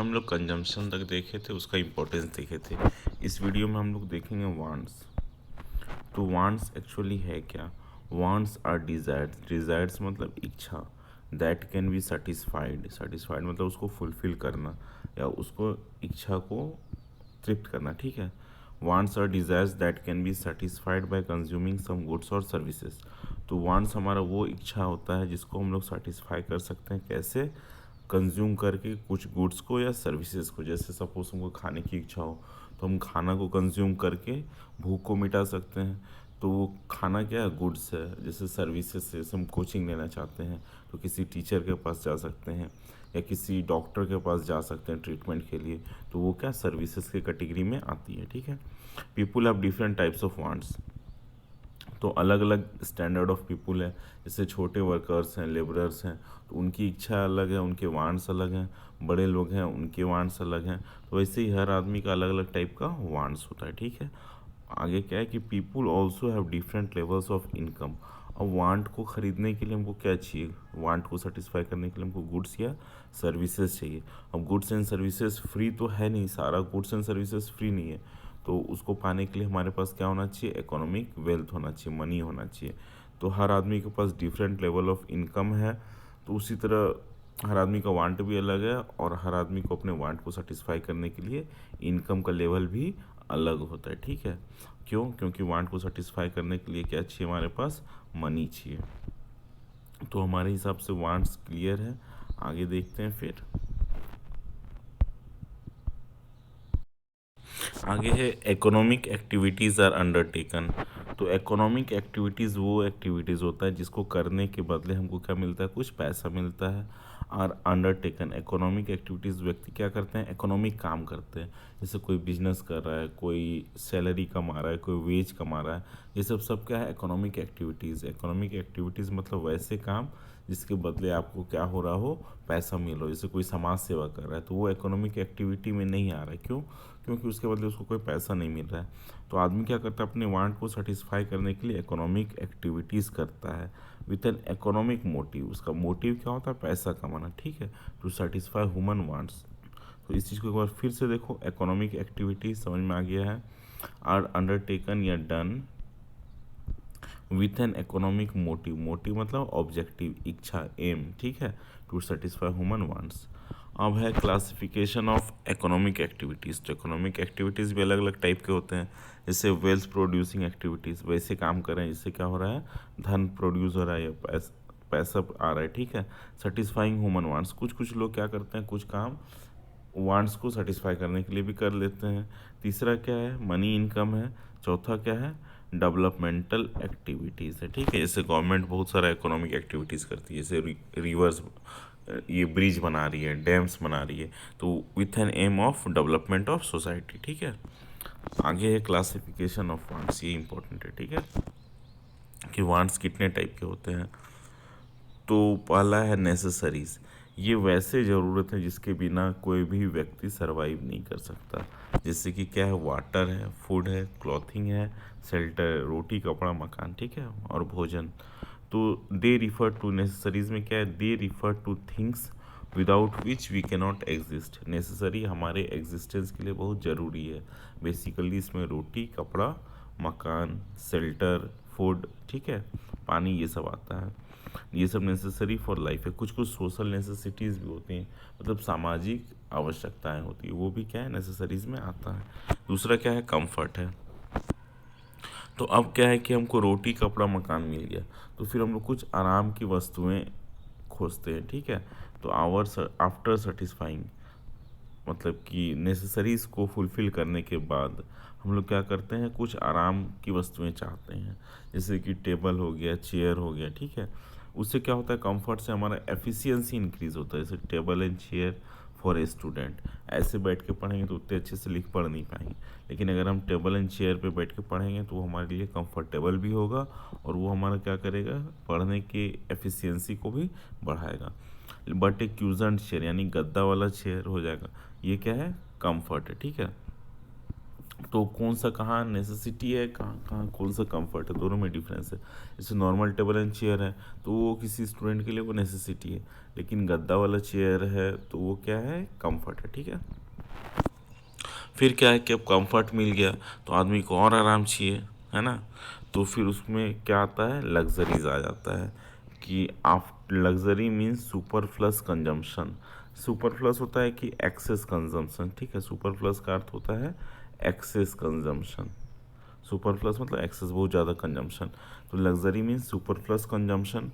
में हम लोग कंजम्पशन तक देखे थे, उसका इम्पोर्टेंस देखे थे। इस वीडियो में हम लोग देखेंगे वांट्स। तो वांट्स एक्चुअली है क्या? Wants are desires. डिज़ायर्स मतलब इच्छा, that can be satisfied. Satisfied मतलब उसको फुलफिल करना या उसको इच्छा को तृप्त करना, ठीक है। Wants are desires that can be satisfied by consuming some goods और सर्विसेज। तो वांट्स हमारा वो इच्छा होता है जिसको हम लोग सेटिस्फाई कर सकते हैं, कैसे? कंज्यूम करके कुछ गुड्स को या सर्विसेज को। जैसे सपोज हमको खाने की इच्छा हो तो हम खाना को कंज्यूम करके भूख को मिटा सकते हैं। तो वो खाना क्या है? गुड्स है। जैसे सर्विसेज से जैसे हम कोचिंग लेना चाहते हैं तो किसी टीचर के पास जा सकते हैं या किसी डॉक्टर के पास जा सकते हैं ट्रीटमेंट के लिए। तो वो क्या सर्विसेज के कैटेगरी में आती है, ठीक है। People have different types of wants. तो अलग अलग स्टैंडर्ड ऑफ पीपुल है। जैसे छोटे वर्कर्स हैं, लेबरर्स हैं, तो उनकी इच्छा अलग है, उनके वांट्स अलग हैं। बड़े लोग हैं, उनके वांट्स अलग हैं। तो वैसे ही हर आदमी का अलग अलग टाइप का वांट्स होता है, ठीक है। आगे क्या है कि people also have different levels of income. अब वांट को ख़रीदने के लिए हमको क्या चाहिए? वांट को सेटिस्फाई करने के लिए हमको गुड्स या सर्विसेज चाहिए। अब गुड्स एंड सर्विसेज फ्री तो है नहीं, सारा गुड्स एंड सर्विसेज फ्री नहीं है। तो उसको पाने के लिए हमारे पास क्या होना चाहिए? इकोनॉमिक वेल्थ होना चाहिए, मनी होना चाहिए। तो हर आदमी के पास डिफरेंट लेवल ऑफ इनकम है। तो उसी तरह हर आदमी का वांट भी अलग है और हर आदमी को अपने वांट को सेटिस्फाई करने के लिए इनकम का लेवल भी अलग होता है, ठीक है। क्यों? क्योंकि वांट को सेटिस्फाई करने के लिए क्या चाहिए? हमारे पास मनी चाहिए। तो हमारे हिसाब से वांट्स क्लियर है। आगे देखते हैं फिर। आगे है इकोनॉमिक एक्टिविटीज़ आर अंडरटेकन। तो इकोनॉमिक एक्टिविटीज़ वो एक्टिविटीज़ होता है जिसको करने के बदले हमको क्या मिलता है? कुछ पैसा मिलता है। और अंडरटेकन इकोनॉमिक एक्टिविटीज़, व्यक्ति क्या करते हैं? इकोनॉमिक काम करते हैं। जैसे कोई बिजनेस कर रहा है, कोई सैलरी कमा रहा है, कोई वेज कमा रहा है। ये सब सब क्या है? Economic activities. इकोनॉमिक एक्टिविटीज़ मतलब वैसे काम जिसके बदले आपको क्या हो रहा हो? पैसा मिल रहा हो। जैसे कोई समाज सेवा कर रहा है तो वो इकोनॉमिक एक्टिविटी में नहीं आ रहा है। क्यों? क्योंकि उसके बदले उसको कोई पैसा नहीं मिल रहा है। तो आदमी क्या करता है? अपने वांट को सेटिस्फाई करने के लिए इकोनॉमिक एक्टिविटीज़ करता है विथ एन इकोनॉमिक मोटिव। उसका मोटिव क्या होता है? पैसा कमाना, ठीक है। To satisfy human wants. तो इस चीज़ को एक बार फिर से देखो, इकोनॉमिक एक्टिविटीज समझ में आ गया है। आर अंडरटेकन या done with an economic motive. Motive मतलब ऑब्जेक्टिव, इच्छा, एम, ठीक है। To satisfy human wants. अब है क्लासिफिकेशन ऑफ इकोनॉमिक एक्टिविटीज़। तो इकोनॉमिक एक्टिविटीज़ भी अलग अलग टाइप के होते हैं। जैसे वेल्थ प्रोड्यूसिंग एक्टिविटीज़, वैसे काम कर रहे हैं जिससे क्या हो रहा है? धन प्रोड्यूस हो रहा है या पैसा आ रहा है, ठीक है। सेटिस्फाइंग ह्यूमन वांट्स, कुछ कुछ लोग क्या करते हैं? कुछ काम वांट्स को सेटिस्फाई करने के लिए भी कर लेते हैं। तीसरा क्या है? मनी इनकम है। चौथा क्या है? डेवलपमेंटल एक्टिविटीज़ है, ठीक है। जैसे गवर्नमेंट बहुत सारा इकोनॉमिक एक्टिविटीज़ करती है। जैसे रिवर्स, ये ब्रिज बना रही है, डैम्स बना रही है, तो with an aim of development of society, ठीक है। आगे है क्लासिफिकेशन ऑफ वांट्स, ये इंपॉर्टेंट है, ठीक है, कि वांट्स कितने टाइप के होते हैं। तो पहला है नेसेसरीज। ये वैसे ज़रूरत है जिसके बिना कोई भी व्यक्ति सरवाइव नहीं कर सकता। जैसे कि क्या है? वाटर है, फूड है, क्लॉथिंग है, शेल्टर, रोटी कपड़ा मकान, ठीक है, और भोजन। तो दे रिफर टू, नेसेसरीज में क्या है? They refer to things without which we cannot exist. Necessary हमारे एग्जिस्टेंस के लिए बहुत ज़रूरी है। बेसिकली इसमें रोटी कपड़ा मकान, शेल्टर, फूड, ठीक है, पानी, ये सब आता है। ये सब नेसेसरी फॉर लाइफ है। कुछ कुछ सोशल नेसेसिटीज़ भी होती हैं, मतलब सामाजिक आवश्यकताएं होती है, वो भी क्या है? नेसेसरीज में आता है। दूसरा क्या है? कंफर्ट है। तो अब क्या है कि हमको रोटी कपड़ा मकान मिल गया, तो फिर हम लोग कुछ आराम की वस्तुएं खोजते हैं, ठीक है। तो आवर आफ्टर सेटिस्फाइंग, मतलब कि नेसेसरीज को फुलफ़िल करने के बाद हम लोग क्या करते हैं? कुछ आराम की वस्तुएं चाहते हैं। जैसे कि टेबल हो गया, चेयर हो गया, ठीक है। उससे क्या होता है? कंफर्ट से हमारा एफिशिएंसी इंक्रीज़ होता है। जैसे table and chair for a student, ऐसे बैठ के पढ़ेंगे तो उतने अच्छे से लिख पढ़ नहीं पाएंगे। लेकिन अगर हम टेबल एंड चेयर पे बैठ के पढ़ेंगे तो वो हमारे लिए कंफर्टेबल भी होगा और वो हमारा क्या करेगा? पढ़ने के एफिशिएंसी को भी बढ़ाएगा। बट एक क्यूजन चेयर यानी गद्दा वाला चेयर हो जाएगा, ये क्या है? कंफर्ट है, ठीक है। तो कौन सा कहाँ नेसेसिटी है, कहाँ कहाँ कौन सा कंफर्ट है, दोनों में डिफरेंस है। जैसे नॉर्मल टेबल एंड चेयर है तो वो किसी स्टूडेंट के लिए वो नेसेसिटी है, लेकिन गद्दा वाला चेयर है तो वो क्या है, कंफर्ट है। ठीक है, फिर क्या है कि अब कंफर्ट मिल गया तो आदमी को और आराम चाहिए, है ना। तो फिर उसमें क्या आता है, लग्जरीज आ जाता है कि आप luxury means super plus consumption. Super plus होता है कि एक्सेस कंजम्पशन, ठीक है, सुपर प्लस का अर्थ होता है एक्सेस कंजम्पशन। सुपर प्लस मतलब एक्सेस, बहुत ज़्यादा कंजम्पशन। तो luxury means super plus consumption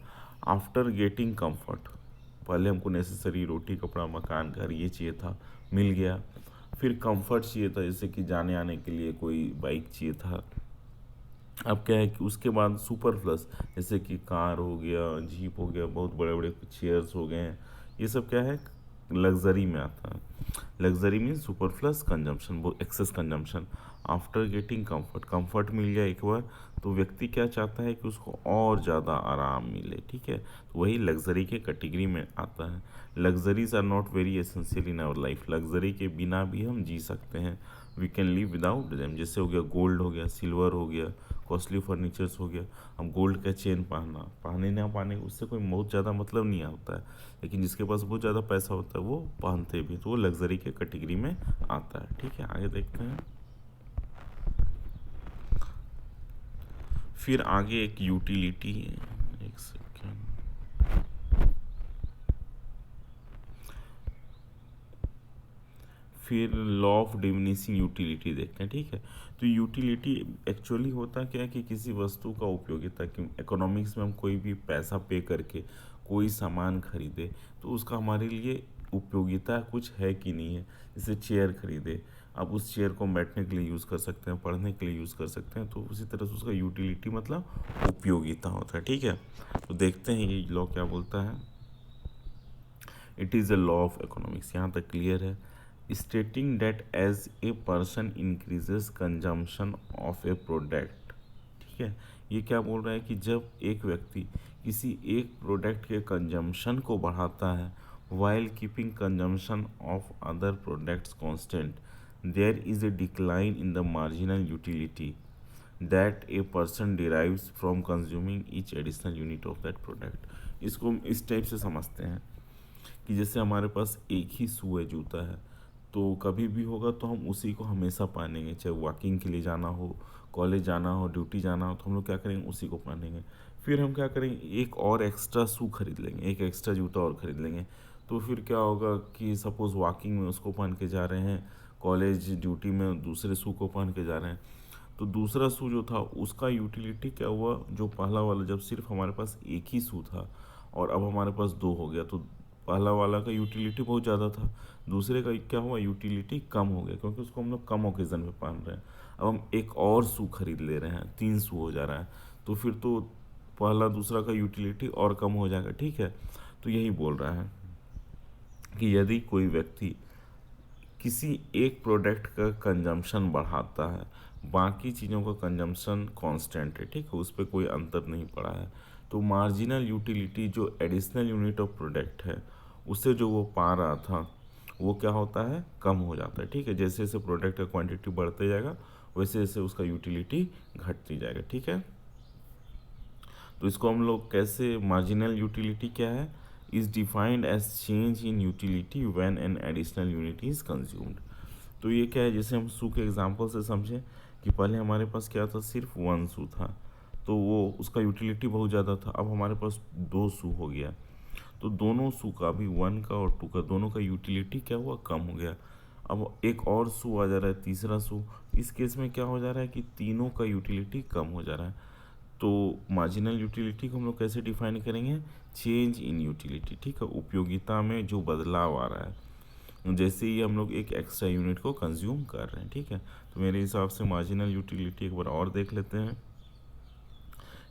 after getting comfort. पहले हमको नेसेसरी रोटी कपड़ा मकान घर ये चाहिए था, मिल गया। फिर कंफर्ट चाहिए था, जैसे कि जाने आने के लिए कोई बाइक चाहिए था। अब क्या है कि उसके बाद सुपर प्लस, जैसे कि कार हो गया, जीप हो गया, बहुत बड़े बड़े चेयर्स हो गए हैं, ये सब क्या है, लग्जरी में आता है। Luxury means super plus consumption, वो excess consumption after getting comfort. Comfort मिल गया एक बार तो व्यक्ति क्या चाहता है कि उसको और ज़्यादा आराम मिले, ठीक है, तो वही लग्जरी के कैटेगरी में आता है। Luxuries are not very essential in our life. Luxury के बिना भी हम जी सकते हैं, we can live without them. जैसे हो गया गोल्ड, हो गया सिल्वर, हो गया कॉस्टली फर्नीचर्स, हो गया। हम गोल्ड का चेन पहनना, पहने ना पहने उससे कोई बहुत ज़्यादा मतलब नहीं होता है, लेकिन जिसके पास बहुत ज़्यादा पैसा होता है वो पहनते भी, तो वो लग्जरी के कैटेगरी में आता है। ठीक है, आगे देखते हैं। फिर आगे एक यूटिलिटी है, एक सेकेंड। फिर लॉ ऑफ डिमिनिशिंग यूटिलिटी देखते हैं। ठीक है, तो यूटिलिटी एक्चुअली होता क्या है कि किसी वस्तु का उपयोगिता, कि इकोनॉमिक्स में हम कोई भी पैसा पे करके कोई सामान खरीदे तो उसका हमारे लिए उपयोगिता कुछ है कि नहीं है। जैसे चेयर खरीदे, आप उस चेयर को बैठने के लिए यूज़ कर सकते हैं, पढ़ने के लिए यूज़ कर सकते हैं, तो उसी तरह से उसका यूटिलिटी मतलब उपयोगिता होता है। ठीक है, तो देखते हैं ये लॉ क्या बोलता है। It is a law of economics, यहाँ तक क्लियर है। Stating that as a person increases consumption of a product. ठीक है, ये क्या बोल रहा है कि जब एक व्यक्ति किसी एक प्रोडक्ट के कंजम्पशन को बढ़ाता है while keeping consumption of other products constant, there is a decline in the marginal utility that a person derives from consuming each additional unit of that product. इसको हम इस टाइप से समझते हैं कि जैसे हमारे पास एक ही शू है, जूता है, तो कभी भी होगा तो हम उसी को हमेशा पहनेंगे, चाहे वॉकिंग के लिए जाना हो, कॉलेज जाना हो, ड्यूटी जाना हो, तो हम लोग क्या करेंगे, उसी को पहनेंगे। फिर हम क्या करेंगे, एक और एक्स्ट्रा शू खरीद लेंगे, एक एक्स्ट्रा जूता और खरीद लेंगे। तो फिर क्या होगा कि सपोज़ वॉकिंग में उसको पहन के जा रहे हैं, कॉलेज ड्यूटी में दूसरे शू को पहन के जा रहे हैं, तो दूसरा शू जो था उसका यूटिलिटी क्या हुआ, जो पहला वाला जब सिर्फ हमारे पास एक ही शू था और अब हमारे पास दो हो गया, तो पहला वाला का यूटिलिटी बहुत ज़्यादा था, दूसरे का क्या हुआ, यूटिलिटी कम हो गया, क्योंकि उसको हम लोग कम ओकेज़न में पहन रहे हैं। अब हम एक और शू खरीद ले रहे हैं, तीन शू हो जा रहा है, तो फिर तो पहला दूसरा का यूटिलिटी और कम हो जाएगा। ठीक है, तो यही बोल रहा है कि यदि कोई व्यक्ति किसी एक प्रोडक्ट का कंजम्पशन बढ़ाता है, बाकी चीज़ों का कंजम्पशन कांस्टेंट है, ठीक है, उस पर कोई अंतर नहीं पड़ा है, तो मार्जिनल यूटिलिटी जो एडिशनल यूनिट ऑफ प्रोडक्ट है उससे जो वो पा रहा था वो क्या होता है, कम हो जाता है। ठीक है, जैसे जैसे प्रोडक्ट का क्वांटिटी बढ़ते जाएगा वैसे वैसे उसका यूटिलिटी घटती जाएगा। ठीक है, तो इसको हम लोग कैसे, मार्जिनल यूटिलिटी क्या है, is defined as change in utility when an additional unit is consumed. तो ये क्या है, जैसे हम सू के एग्जांपल से समझें कि पहले हमारे पास क्या था, सिर्फ वन सू था, तो वो उसका यूटिलिटी बहुत ज़्यादा था। अब हमारे पास दो सू हो गया, तो दोनों सू का भी, वन का और टू का, दोनों का यूटिलिटी क्या हुआ, कम हो गया। अब एक और सू आ जा रहा है, तीसरा सू, इस केस में क्या हो जा रहा है कि तीनों का यूटिलिटी कम हो जा रहा है। तो मार्जिनल यूटिलिटी को हम लोग कैसे डिफाइन करेंगे, चेंज इन यूटिलिटी। ठीक है, उपयोगिता में जो बदलाव आ रहा है, जैसे ही हम लोग एक एक्स्ट्रा यूनिट को कंज्यूम कर रहे हैं। ठीक है, तो मेरे हिसाब से मार्जिनल यूटिलिटी एक बार और देख लेते हैं।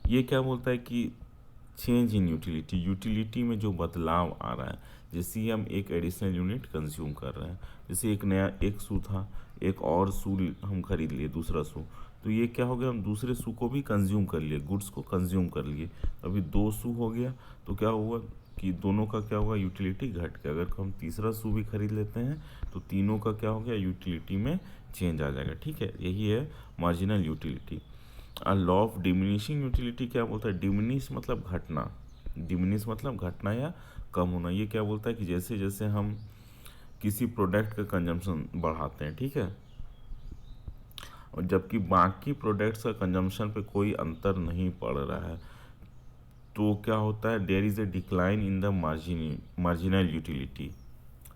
ये क्या बोलता है कि चेंज इन यूटिलिटी, यूटिलिटी में जो बदलाव आ रहा है, जैसे ही हम एक एडिशनल यूनिट कंज्यूम कर रहे हैं, जैसे एक नया एक सू था, एक और सू हम खरीद लिए, दूसरा सू, तो ये क्या हो गया, हम दूसरे सू को भी कंज्यूम कर लिए, गुड्स को कंज्यूम कर लिए, अभी दो सू हो गया, तो क्या हुआ, कि दोनों का क्या होगा, यूटिलिटी घट के, अगर हम तीसरा शू भी खरीद लेते हैं तो तीनों का क्या हो गया, यूटिलिटी में चेंज आ जाएगा। ठीक है, यही है marginal utility. Law of diminishing utility क्या बोलता है, डिमिनिश मतलब घटना, डिमिनिश मतलब घटना या कम होना। ये क्या बोलता है कि जैसे जैसे हम किसी प्रोडक्ट का कंजम्पशन बढ़ाते हैं, ठीक है, और जबकि बाकी प्रोडक्ट्स का कंजम्पशन पे कोई अंतर नहीं पड़ रहा है, तो क्या होता है, there is a decline in the marginal utility.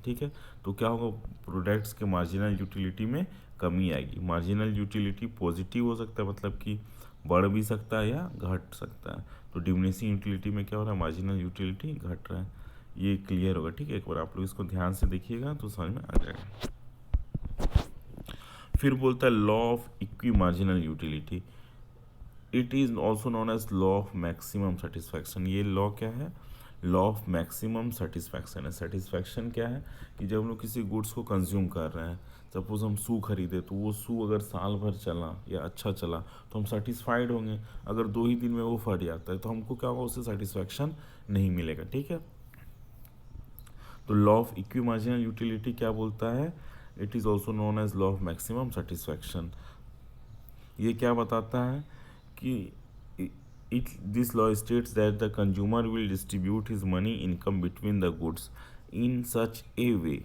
ठीक है, तो क्या होगा, प्रोडक्ट्स के मार्जिनल यूटिलिटी में कमी आएगी। मार्जिनल यूटिलिटी पॉजिटिव हो सकता है, मतलब कि बढ़ भी सकता है या घट सकता है। तो डिमिनिशिंग यूटिलिटी में क्या हो रहा है, मार्जिनल यूटिलिटी घट रहा है। ये क्लियर होगा। ठीक है, एक बार आप लोग इसको ध्यान से देखिएगा तो समझ में आ जाएगा। फिर बोलता है law of equi marginal utility, it is also known as law of maximum satisfaction. ये लॉ क्या है, लॉ ऑफ मैक्सिमम सेटिस्फैक्शन है। सेटिस्फैक्शन क्या है कि जब हम लोग किसी गुड्स को कंज्यूम कर रहे हैं, सपोज हम शू खरीदे, तो वो शू अगर साल भर चला या अच्छा चला तो हम सेटिस्फाइड होंगे। अगर 2 ही दिन में वो फट जाता है तो हमको क्या होगा, उससे सेटिस्फैक्शन नहीं मिलेगा। ठीक है, तो law of equi marginal utility क्या बोलता है, it is also known as law of maximum satisfaction. ये क्या बताता है कि it this law states that the consumer will distribute his money income between the goods in such a way,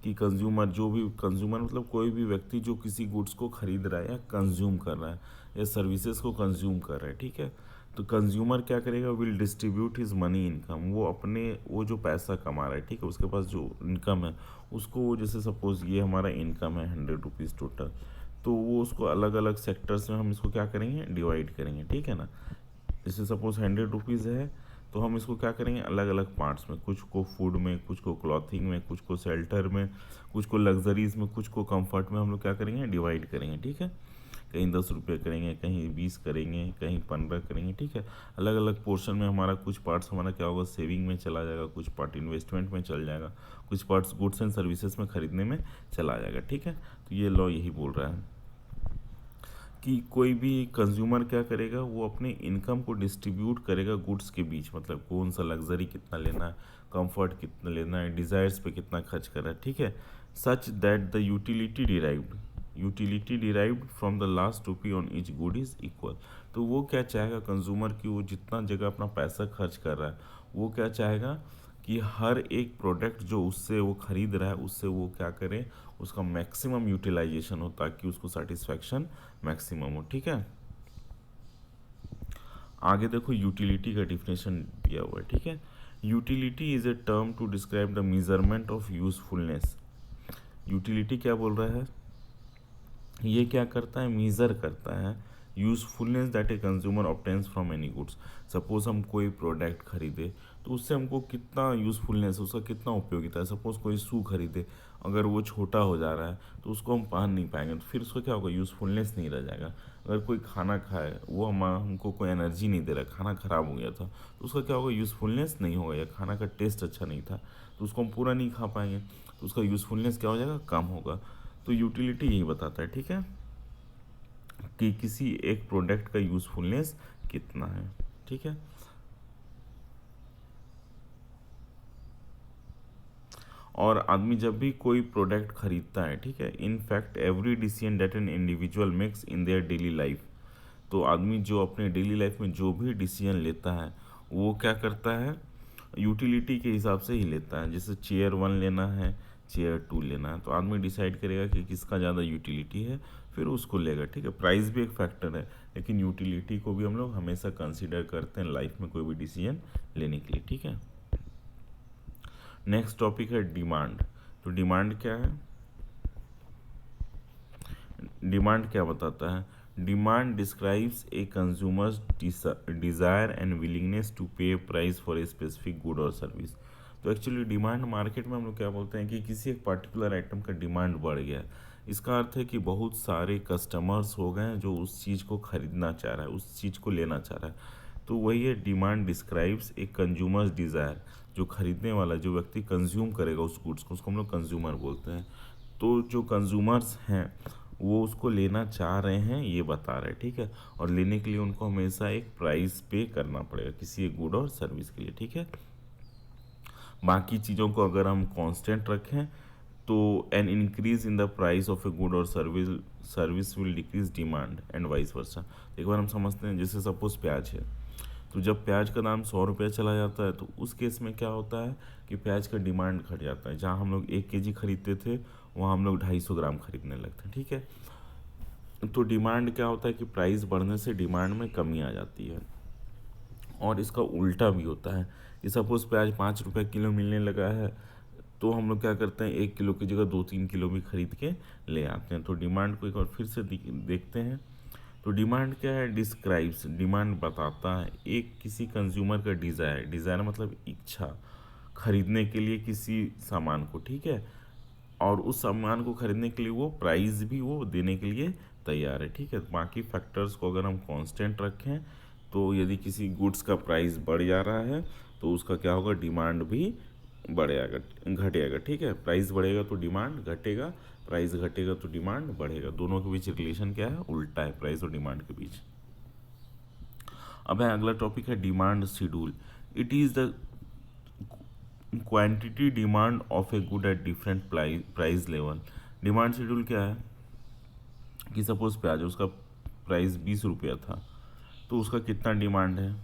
कि consumer, जो भी कंज्यूमर मतलब कोई भी व्यक्ति जो किसी गुड्स को खरीद रहा है या कंज्यूम कर रहा है या सर्विसेज को कंज्यूम कर रहा है, ठीक है, तो कंज्यूमर क्या करेगा, will distribute his money income, वो अपने वो जो पैसा कमा रहा है, ठीक है, उसके पास जो इनकम है उसको वो, जैसे सपोज ये हमारा इनकम है 100 रुपीज़ टोटल, तो वो उसको अलग अलग सेक्टर्स में हम इसको क्या करेंगे, डिवाइड करेंगे। ठीक है ना, जैसे सपोज 100 रुपीज़ है तो हम इसको क्या करेंगे, अलग अलग पार्ट्स में, कुछ को फूड में, कुछ को क्लॉथिंग में, कुछ को शेल्टर में, कुछ को लग्जरीज में, कुछ को कंफर्ट में हम लोग क्या करेंगे, डिवाइड करेंगे। ठीक है, कहीं 10 रुपये करेंगे, कहीं 20 करेंगे, कहीं 15 करेंगे। ठीक है, अलग अलग पोर्शन में हमारा कुछ पार्ट्स हमारा क्या होगा, सेविंग में चला जाएगा, कुछ पार्ट इन्वेस्टमेंट में चल जाएगा, कुछ पार्ट्स गुड्स एंड सर्विसेज में खरीदने में चला जाएगा। ठीक है, तो ये लॉ यही बोल रहा है कि कोई भी कंज्यूमर क्या करेगा, वो अपने इनकम को डिस्ट्रीब्यूट करेगा गुड्स के बीच, मतलब कौन सा लग्जरी कितना लेना है, कंफर्ट कितना लेना है, डिज़ायर्स पे कितना खर्च कर रहा है। ठीक है, such that the utility derived from the last rupee on each good is equal. तो वो क्या चाहेगा कंज्यूमर की, वो जितना जगह अपना पैसा खर्च कर रहा है, वो क्या चाहेगा कि हर एक प्रोडक्ट जो उससे वो खरीद रहा है उससे वो क्या करे, उसका मैक्सिमम यूटिलाइजेशन हो, ताकि उसको सेटिस्फैक्शन मैक्सिमम हो। ठीक है, आगे देखो यूटिलिटी का डिफिनेशन दिया हुआ है। ठीक है, utility is a term to describe the measurement of usefulness. Utility क्या बोल रहा है, ये क्या करता है, मेज़र करता है usefulness that a consumer obtains from any goods. Suppose हम कोई प्रोडक्ट खरीदे तो उससे हमको कितना यूज़फुलनेस, उसका कितना उपयोगिता है। सपोज कोई शू खरीदे, अगर वो छोटा हो जा रहा है तो उसको हम पहन नहीं पाएंगे, तो फिर उसका क्या होगा, यूज़फुलनेस नहीं रह जाएगा। अगर कोई खाना खाए, वो हमको कोई एनर्जी नहीं दे रहा, खाना ख़राब हो गया था, तो उसका क्या होगा, यूज़फुलनेस नहीं होगा, या खाना का टेस्ट अच्छा नहीं था तो उसको हम पूरा नहीं खा पाएंगे, तो उसका यूज़फुलनेस क्या हो जाएगा, कम होगा। तो यूटिलिटी यही बताता है, ठीक है, कि किसी एक प्रोडक्ट का यूज़फुलनेस कितना है। ठीक है, और आदमी जब भी कोई प्रोडक्ट खरीदता है, ठीक है, in fact every decision that an individual makes in their daily life, तो आदमी जो अपने डेली लाइफ में जो भी डिसीजन लेता है वो क्या करता है, यूटिलिटी के हिसाब से ही लेता है। जैसे चेयर 1 लेना है, चेयर 2 लेना है, तो आदमी डिसाइड करेगा कि किसका ज़्यादा यूटिलिटी है, फिर उसको लेगा। ठीक है, प्राइस भी एक फैक्टर है, लेकिन यूटिलिटी को भी हम लोग हमेशा कंसिडर करते हैं लाइफ में कोई भी डिसीजन लेने के लिए। ठीक है, नेक्स्ट टॉपिक है डिमांड। तो डिमांड क्या है, डिमांड क्या बताता है, demand describes a consumer's desire and willingness to pay price for a specific good और सर्विस। तो एक्चुअली डिमांड मार्केट में हम लोग क्या बोलते हैं कि किसी एक पर्टिकुलर आइटम का डिमांड बढ़ गया है। इसका अर्थ है कि बहुत सारे कस्टमर्स हो गए हैं जो उस चीज़ को खरीदना चाह रहा है, उस चीज़ को लेना चाह रहा है। तो वही है, डिमांड डिस्क्राइब्स एक कंज्यूमर्स डिज़ायर, जो खरीदने वाला जो व्यक्ति कंज्यूम करेगा उस गुड्स को, उसको हम लोग कंज्यूमर बोलते हैं। तो जो कंज्यूमर्स हैं वो उसको लेना चाह रहे हैं, ये बता रहे हैं। ठीक है, और लेने के लिए उनको हमेशा एक प्राइस पे करना पड़ेगा किसी एक गुड और सर्विस के लिए। ठीक है, बाकी चीज़ों को अगर हम कांस्टेंट रखें तो an increase in the price of a good और service will decrease demand and vice versa. एक बार हम समझते हैं, जैसे सपोज प्याज है, तो जब प्याज का दाम 100 रुपये चला जाता है तो उस केस में क्या होता है कि प्याज का डिमांड घट जाता है। जहाँ हम लोग 1 kg खरीदते थे वहाँ हम लोग 250 ग्राम खरीदने लगते हैं, ठीक है। तो डिमांड क्या होता है कि प्राइस बढ़ने से डिमांड में कमी आ जाती है। और इसका उल्टा भी होता है कि सपोज प्याज 5 रुपये किलो मिलने लगा है तो हम लोग क्या करते हैं 1 किलो की जगह 2-3 किलो भी खरीद के ले आते हैं। तो डिमांड को एक बार फिर से देखते हैं। तो डिमांड क्या है, डिस्क्राइब्स, डिमांड बताता है एक किसी कंज्यूमर का डिज़ायर, डिज़ायर मतलब इच्छा खरीदने के लिए किसी सामान को, ठीक है। और उस सामान को खरीदने के लिए वो प्राइस भी वो देने के लिए तैयार है, ठीक है। बाकी फैक्टर्स को अगर हम कांस्टेंट रखें तो यदि किसी गुड्स का प्राइस बढ़ जा रहा है तो उसका क्या होगा, डिमांड भी बढ़ेगा घटेगा, ठीक है। प्राइस बढ़ेगा तो डिमांड घटेगा, प्राइस घटेगा तो डिमांड बढ़ेगा। दोनों के बीच रिलेशन क्या है, उल्टा है प्राइस और डिमांड के बीच। अब है अगला टॉपिक है demand schedule. It is the quantity demand of a good at different price level. Demand schedule क्या है कि सपोज प्याज उसका प्राइस 20 रुपया था तो उसका कितना डिमांड है,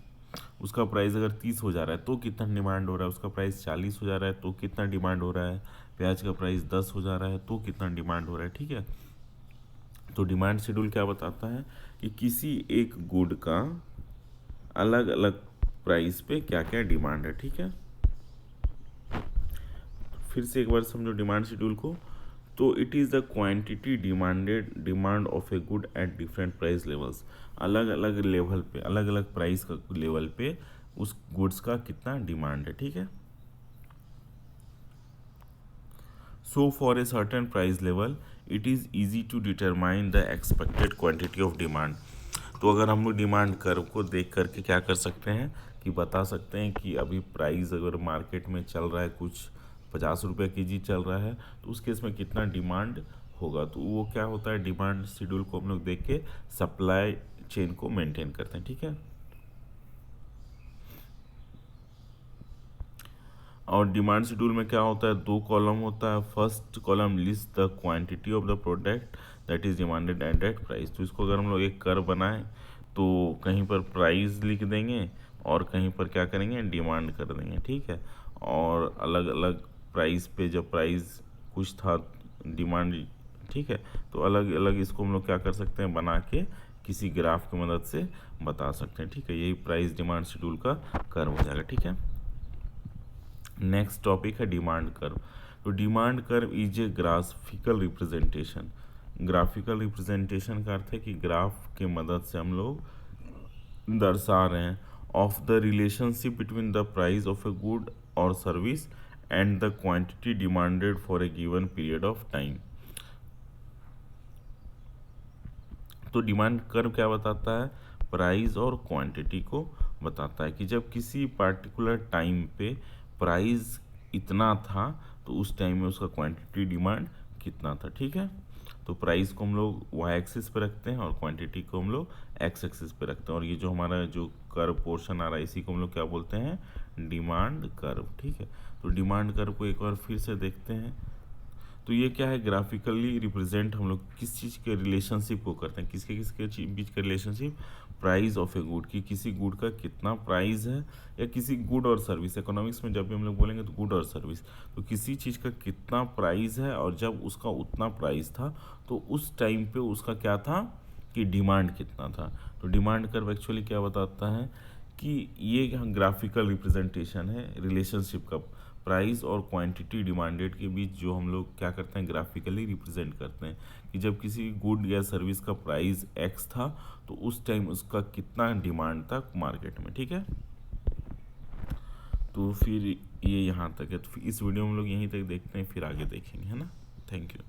उसका प्राइस अगर 30 हो जा रहा है तो कितना डिमांड हो रहा है, उसका प्राइस 40 हो जा रहा है तो कितना डिमांड हो रहा है, प्याज का प्राइस 10 हो जा रहा है तो कितना डिमांड हो रहा है, ठीक है। तो डिमांड शेड्यूल क्या बताता है कि किसी एक गुड का अलग अलग प्राइस पे क्या क्या डिमांड है, ठीक है। फिर से एक बार समझो डिमांड शेड्यूल को। तो it is the quantity demand of a good at different price levels. अलग अलग लेवल पे, अलग अलग प्राइस का लेवल पे उस गुड्स का कितना डिमांड है, ठीक है। So for a certain price level it is easy to determine the expected quantity of demand. तो अगर हम लोग डिमांड कर्व को देख करके क्या कर सकते हैं कि बता सकते हैं कि अभी प्राइस अगर मार्केट में चल रहा है कुछ 50 रुपये kg चल रहा है तो उस केस में कितना डिमांड होगा। तो वो क्या होता है, डिमांड शेड्यूल को हम लोग देख के सप्लाई चेन को मेंटेन करते हैं, ठीक है। और डिमांड शेड्यूल में क्या होता है, 2 कॉलम होता है। First column list the quantity of the product that is demanded at that price. तो इसको अगर हम लोग एक कर्व बनाएं तो कहीं पर प्राइस लिख देंगे और कहीं पर क्या करेंगे, डिमांड कर देंगे, ठीक है। और अलग अलग प्राइस पे जब प्राइस कुछ था डिमांड, ठीक है, तो अलग अलग इसको हम लोग क्या कर सकते हैं, बना के किसी ग्राफ की मदद से बता सकते हैं, ठीक है। यही प्राइस डिमांड शेड्यूल का कर्व हो जाएगा, ठीक है। नेक्स्ट टॉपिक है डिमांड कर्व। तो demand curve is a graphical representation. Graphical representation का अर्थ है कि ग्राफ के मदद से हम लोग दर्शा रहे हैं of the relationship between the price of a good और service and the quantity demanded for a given period of time. तो डिमांड कर्व क्या बताता है, प्राइस और क्वांटिटी को बताता है कि जब किसी पार्टिकुलर टाइम पे प्राइस इतना था तो उस टाइम में उसका क्वांटिटी डिमांड कितना था, ठीक है। तो प्राइस को हम लोग वाई एक्सिस पे रखते हैं और क्वांटिटी को हम लोग एक्स एक्सिस पे रखते हैं। और ये जो हमारा जो कर्व पोर्शन आ रहा है इसी को हम लोग क्या बोलते हैं, डिमांड कर्व, ठीक है। तो डिमांड कर्व को एक बार फिर से देखते हैं। तो ये क्या है, ग्राफिकली रिप्रेजेंट हम लोग किस चीज़ के रिलेशनशिप को करते हैं, किसके किसके बीच का relationship, price of a good, कि किसी गुड का कितना प्राइस है, या किसी गुड और सर्विस, इकोनॉमिक्स में जब भी हम लोग बोलेंगे तो गुड और सर्विस, तो किसी चीज़ का कितना प्राइस है और जब उसका उतना प्राइस था तो उस टाइम पे उसका क्या था कि डिमांड कितना था। तो डिमांड कर्व एक्चुअली क्या बताता है कि ये ग्राफिकल रिप्रेजेंटेशन है रिलेशनशिप का, प्राइस और क्वांटिटी डिमांडेड के बीच जो हम लोग क्या करते हैं, ग्राफिकली रिप्रेजेंट करते हैं कि जब किसी गुड या सर्विस का प्राइस एक्स था तो उस टाइम उसका कितना डिमांड था मार्केट में, ठीक है। तो फिर ये यहाँ तक है। तो इस वीडियो में हम लोग यहीं तक देखते हैं, फिर आगे देखेंगे, है ना। Thank you.